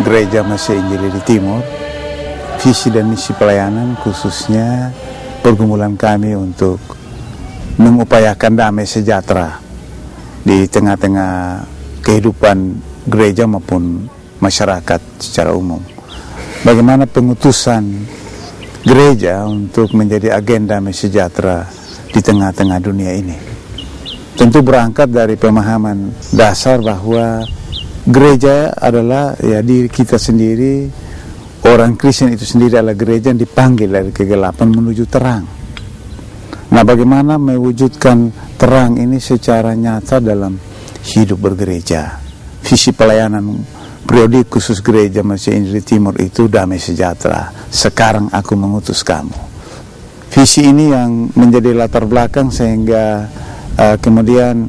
Gereja Masih Injili di Timur, visi dan misi pelayanan khususnya pergumulan kami untuk mengupayakan damai sejahtera di tengah-tengah kehidupan gereja maupun masyarakat secara umum. Bagaimana pengutusan gereja untuk menjadi agen damai sejahtera di tengah-tengah dunia ini. Tentu berangkat dari pemahaman dasar bahwa gereja adalah diri kita sendiri, orang Kristen itu sendiri adalah gereja yang dipanggil dari kegelapan menuju terang. Nah, bagaimana mewujudkan terang ini secara nyata dalam hidup bergereja? Visi pelayanan periode khusus Gereja Masih Injili Timur itu damai sejahtera. Sekarang aku mengutus kamu. Visi ini yang menjadi latar belakang sehingga kemudian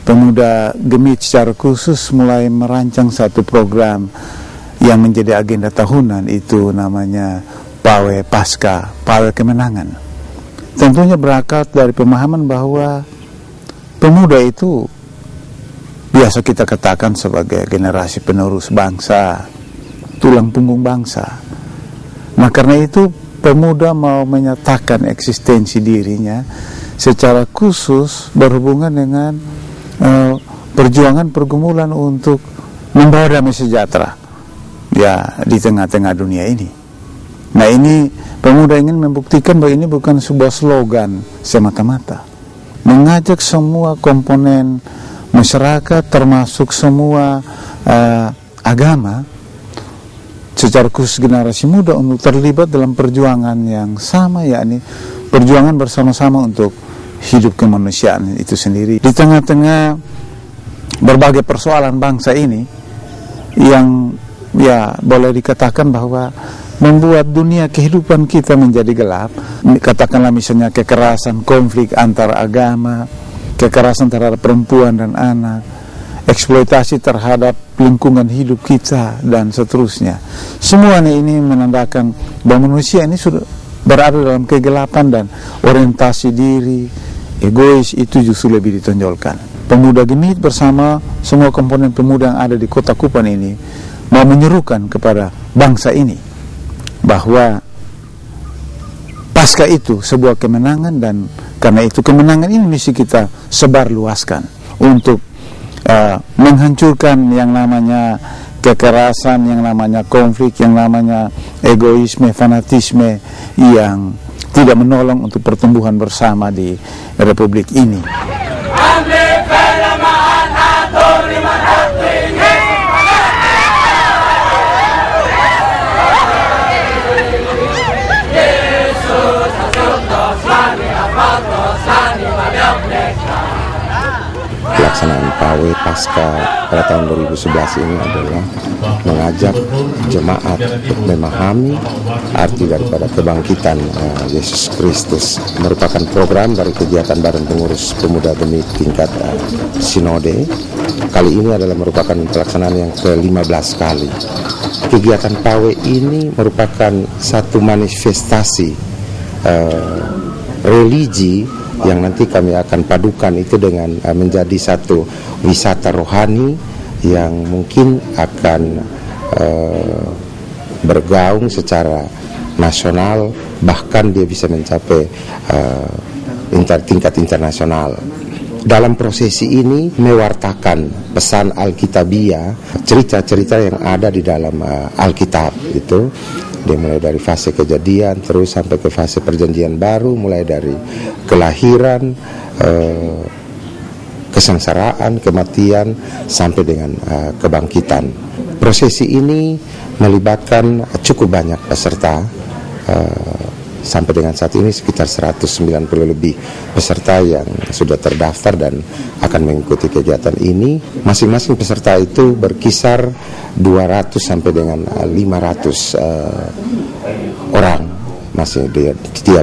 pemuda Gemit secara khusus mulai merancang satu program yang menjadi agenda tahunan, itu namanya Pawe Pasca, Pawe Kemenangan. Tentunya berangkat dari pemahaman bahwa pemuda itu biasa kita katakan sebagai generasi penerus bangsa, tulang punggung bangsa. Nah, karena itu pemuda mau menyatakan eksistensi dirinya secara khusus berhubungan dengan perjuangan pergumulan untuk membawa damai sejahtera di tengah-tengah dunia ini. Nah, ini pemuda ingin membuktikan bahwa ini bukan sebuah slogan semata-mata, mengajak semua komponen masyarakat termasuk semua agama secara khusus generasi muda untuk terlibat dalam perjuangan yang sama, yakni perjuangan bersama-sama untuk hidup kemanusiaan itu sendiri di tengah-tengah berbagai persoalan bangsa ini yang boleh dikatakan bahwa membuat dunia kehidupan kita menjadi gelap. Katakanlah misalnya kekerasan, konflik antar agama, kekerasan terhadap perempuan dan anak, eksploitasi terhadap lingkungan hidup kita dan seterusnya. Semuanya ini menandakan bahwa manusia ini sudah berada dalam kegelapan dan orientasi diri egois itu justru lebih ditonjolkan. Pemuda Gemit bersama semua komponen pemuda yang ada di Kota Kupang ini mau menyerukan kepada bangsa ini bahwa pasca itu sebuah kemenangan, dan karena itu kemenangan ini mesti kita sebarluaskan untuk menghancurkan yang namanya kekerasan, yang namanya konflik, yang namanya egoisme, fanatisme yang tidak menolong untuk pertumbuhan bersama di Republik ini. Pelaksanaan Pawe Pasca pada tahun 2011 ini adalah mengajak jemaat untuk memahami arti daripada kebangkitan Yesus Kristus. Merupakan program dari kegiatan Badan Pengurus Pemuda Gemit tingkat Sinode. Kali ini adalah merupakan pelaksanaan yang ke-15 kali. Kegiatan Pawe ini merupakan satu manifestasi religi yang nanti kami akan padukan itu dengan menjadi satu wisata rohani yang mungkin akan bergaung secara nasional, bahkan dia bisa mencapai tingkat internasional. Dalam prosesi ini mewartakan pesan Alkitabiah, cerita-cerita yang ada di dalam Alkitab itu. Dia mulai dari fase kejadian terus sampai ke fase perjanjian baru, mulai dari kelahiran, kesengsaraan, kematian sampai dengan kebangkitan. Prosesi ini melibatkan cukup banyak peserta, sampai dengan saat ini sekitar 190 lebih peserta yang sudah terdaftar dan akan mengikuti kegiatan ini. Masing-masing peserta itu berkisar 200 sampai dengan 500 orang masih dia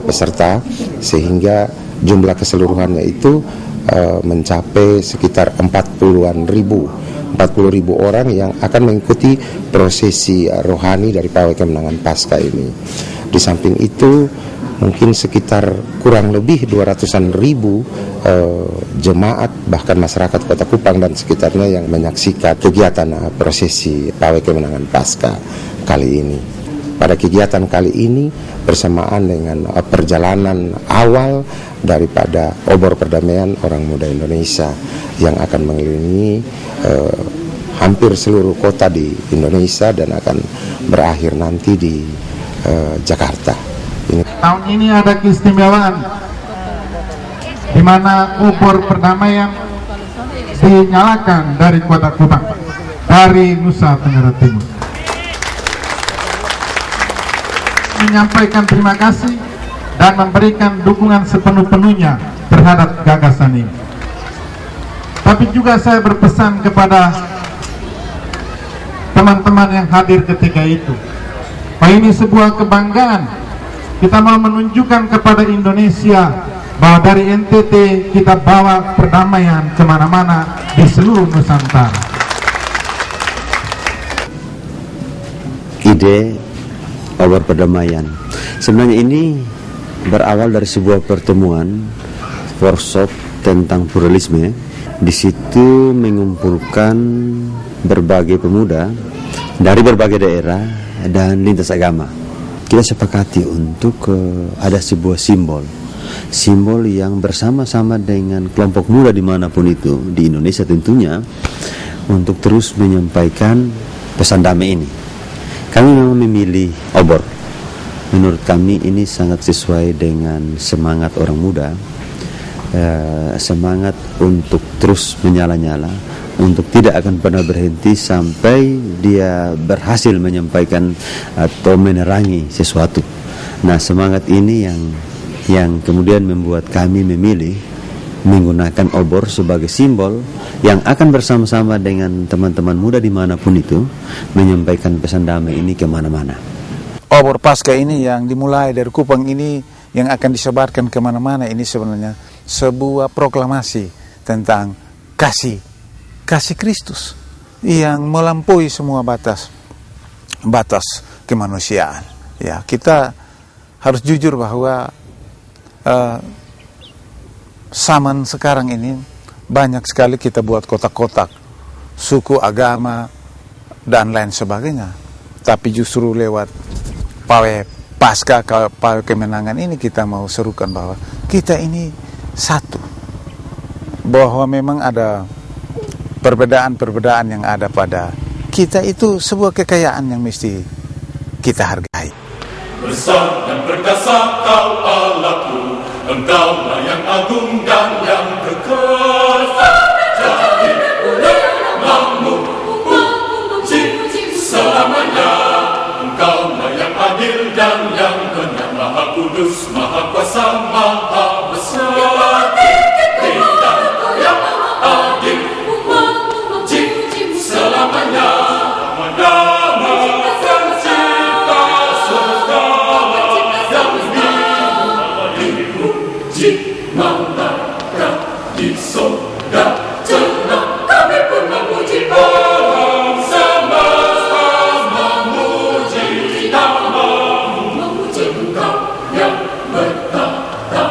peserta, sehingga jumlah keseluruhannya itu mencapai sekitar 40 ribu orang yang akan mengikuti prosesi rohani dari Pawe Kemenangan Pasca ini. Di samping itu mungkin sekitar kurang lebih 200-an ribu jemaat bahkan masyarakat Kota Kupang dan sekitarnya yang menyaksikan kegiatan prosesi Pawai Kemenangan Paskah kali ini. Pada kegiatan kali ini bersamaan dengan perjalanan awal daripada obor perdamaian orang muda Indonesia yang akan mengelilingi hampir seluruh kota di Indonesia dan akan berakhir nanti di Jakarta. Tahun ini ada keistimewaan di mana obor perdamaian dinyalakan dari Kota Kupang, dari Nusa Tenggara Timur. Menyampaikan terima kasih dan memberikan dukungan sepenuh-penuhnya terhadap gagasan ini. Tapi juga saya berpesan kepada teman-teman yang hadir ketika itu, bahwa ini sebuah kebanggaan. Kita mau menunjukkan kepada Indonesia bahwa dari NTT kita bawa perdamaian kemana-mana di seluruh Nusantara. Ide obor perdamaian sebenarnya ini berawal dari sebuah pertemuan workshop tentang pluralisme. Di situ mengumpulkan berbagai pemuda dari berbagai daerah dan lintas agama. Kita sepakati untuk ada sebuah simbol yang bersama-sama dengan kelompok muda dimanapun itu di Indonesia tentunya untuk terus menyampaikan pesan damai ini. Kami memang memilih obor. Menurut kami ini sangat sesuai dengan semangat orang muda, semangat untuk terus menyala-nyala, untuk tidak akan pernah berhenti sampai dia berhasil menyampaikan atau menerangi sesuatu. Nah, semangat ini yang kemudian membuat kami memilih menggunakan obor sebagai simbol yang akan bersama-sama dengan teman-teman muda dimanapun itu menyampaikan pesan damai ini kemana-mana. Obor Paskah ini yang dimulai dari Kupang ini yang akan disebarkan kemana-mana ini sebenarnya sebuah proklamasi tentang kasih Kristus yang melampaui semua batas kemanusiaan. Ya, kita harus jujur bahwa zaman sekarang ini banyak sekali kita buat kotak-kotak suku, agama dan lain sebagainya. Tapi justru lewat Pawai Paskah, Pawai Kemenangan ini kita mau serukan bahwa kita ini satu. Bahwa memang ada perbedaan-perbedaan yang ada pada kita itu sebuah kekayaan yang mesti kita hargai. Besar dan perkasa Kau Allahku, Engkaulah yang agung dan yang kekal. Jadi namamu puji selamanya. Engkaulah yang adil dan yang benar, Maha Kudus, Maha Kuasa, Maha Besar. Tidak yang adil puji selamanya. Di surga tenang kami pun memuji alam semesta, memuji namamu, memuji Engkau yang bertata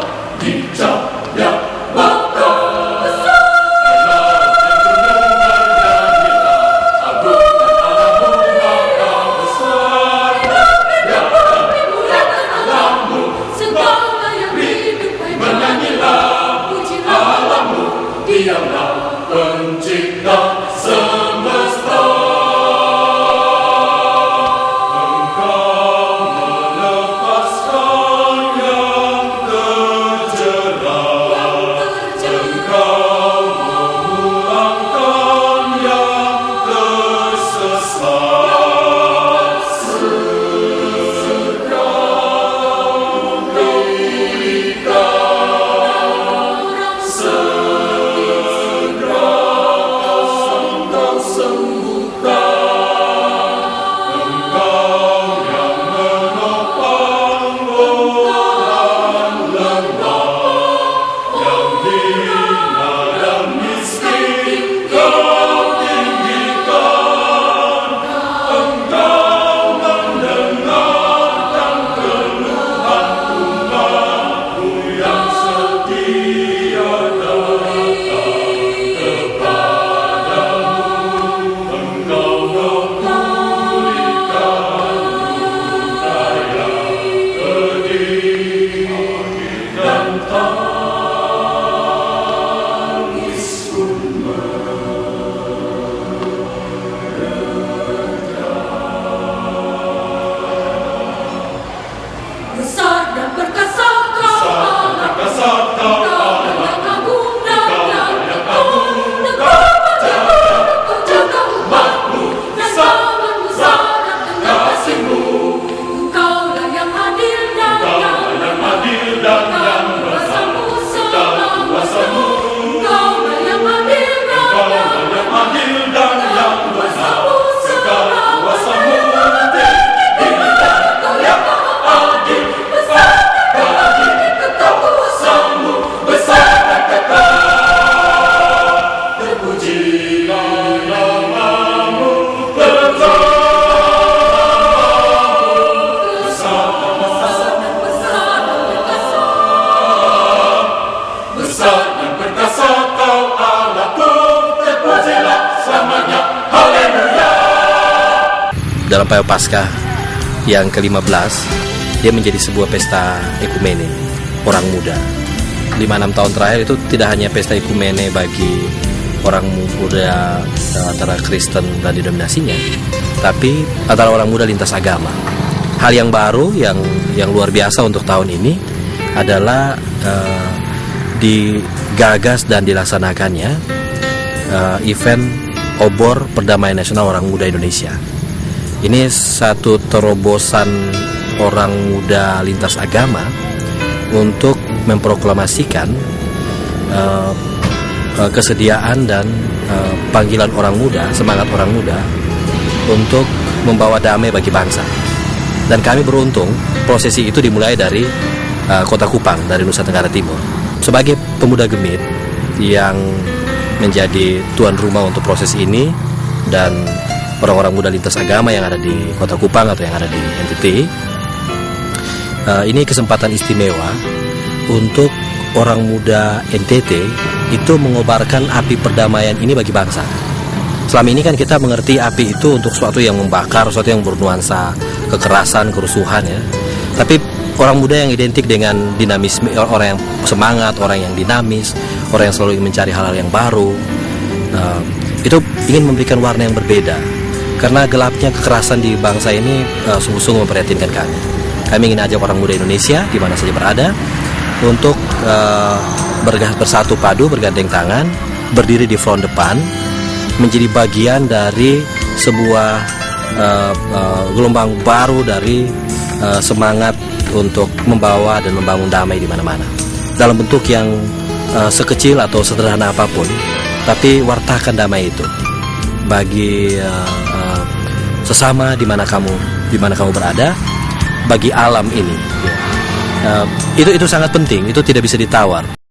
Kegiatan Pawai Paskah yang ke-15, dia menjadi sebuah pesta ekumene orang muda. 5-6 tahun terakhir itu tidak hanya pesta ekumene bagi orang muda antara Kristen dan denominasinya, tapi antara orang muda lintas agama. Hal yang baru yang luar biasa untuk tahun ini adalah digagas dan dilaksanakannya event Obor Perdamaian Nasional Orang Muda Indonesia. Ini satu terobosan orang muda lintas agama untuk memproklamasikan kesediaan dan panggilan orang muda, semangat orang muda untuk membawa damai bagi bangsa. Dan kami beruntung prosesi itu dimulai dari Kota Kupang, dari Nusa Tenggara Timur. Sebagai pemuda Gemit yang menjadi tuan rumah untuk proses ini, dan orang-orang muda lintas agama yang ada di Kota Kupang atau yang ada di NTT, ini kesempatan istimewa untuk orang muda NTT itu mengobarkan api perdamaian ini bagi bangsa. Selama ini kan kita mengerti api itu untuk sesuatu yang membakar, sesuatu yang bernuansa kekerasan, kerusuhan ya. Tapi orang muda yang identik dengan dinamisme, orang yang semangat, orang yang dinamis, orang yang selalu ingin mencari hal-hal yang baru, itu ingin memberikan warna yang berbeda. Karena gelapnya kekerasan di bangsa ini sungguh-sungguh memprihatinkan kami. Kami ingin ajak orang muda Indonesia di mana saja berada untuk bersatu padu, bergandeng tangan, berdiri di front depan, menjadi bagian dari sebuah gelombang baru dari semangat untuk membawa dan membangun damai di mana-mana. Dalam bentuk yang sekecil atau sederhana apapun, tapi wartakan damai itu bagi sesama di mana kamu berada, bagi alam ini. Itu sangat penting, itu tidak bisa ditawar.